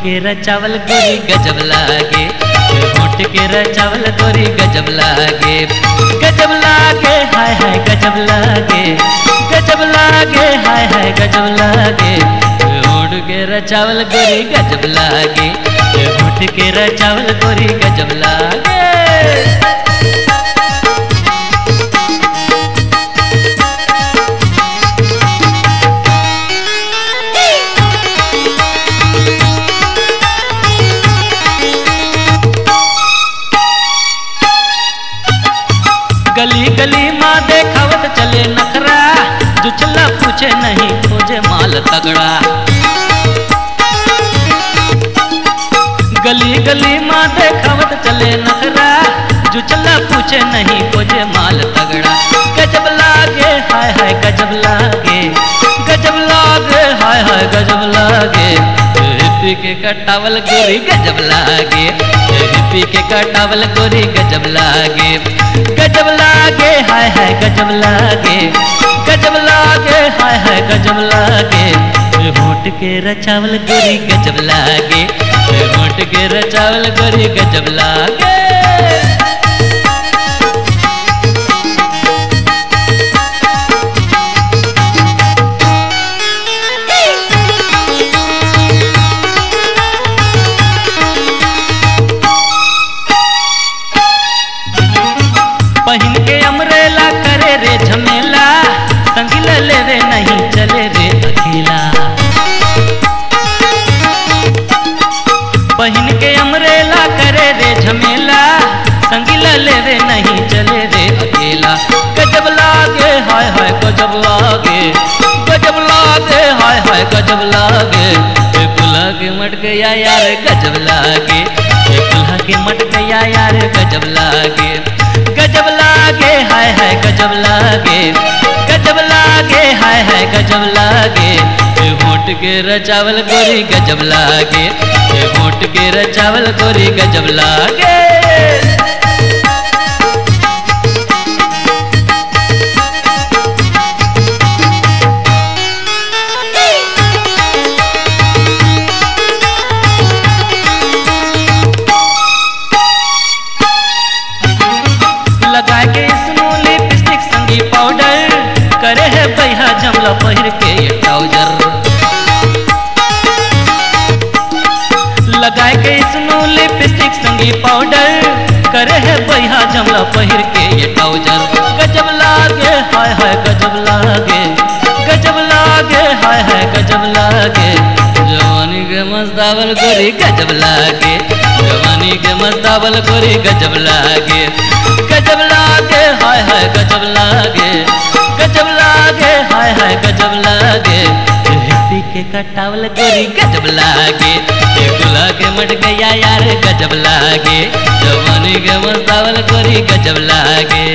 के रचावल गोरी गजब लागे, होठ के रचावल गोरी गजब लागे, गजब लागे हाय हाय गजब लागे, गजब लागे हाय हाय गजब लागे, होठ के रचावल गोरी गजब लागे, होठ के रचावल गोरी गजब लागे। गली गली माँ देखावत चले नखरा, जो चला पूछे नहीं खोजे माल तगड़ा। गली गली माँ देखावत चले नखरा, जो चला पूछे नहीं खोजे माल तगड़ा। गजब लागे हाय हाय गजब लागे, गजब लागे हाय हाय गजब लागे, हिप्पी के कटावल गोरी गजब लागे, हिप्पी के कटावल गोरी गजब लागे, गजब लागे हाय हाय गजब लागे, गजब लागे हाय हाय गजब लागे, होठ के रचावल गोरी गजब लागे, होठ के रचावल गोरी गजब लागे। पहन के अमरेला करे रे झमेला, संगिल ले रे नहीं चले रे अकेला। पहन के अमरेला करे रे झमेला, संगिल ले रे नहीं चले रे अकेला। गजब लागे हाय हाय गजब लागे, गजब लागे हाय हाय गजब लागे, कुल्हा के मट गया यार गजब लागे, कुल्हा के मट गया यार गजब लागे, गजब लागे हाय हाय गजब लागे, गजब लागे हाय हाय गजब लागे, होठ के रचावल गोरी गजब लागे, होठ के रचावल गोरी गजब लागे। लगा के इसमें लिपस्टिक संगी पाउडर, करे है बैहा जमला पहिर के ये ट्राउजर। लगा के इसमें लिपस्टिक संगी पाउडर, करे है बैहा जमला पहिर के ये ट्राउजर। गजब लागे हाय हाय गजब लागे, गजब लागे हाय हाय गजब लागे, जवानी के मस्तावल गोरी गजब लागे, जवानी के मस्तावल गोरी गजब लागे, गजब लागे हाय हाय गजब लागे, गजब लागे हाय हाय गजब लागे, हिप्पी के कटावल गोरी गजब लागे, कुल्हा के मट गया यार गजब लागे, जवानी के मस्तावल गोरी गजब लागे।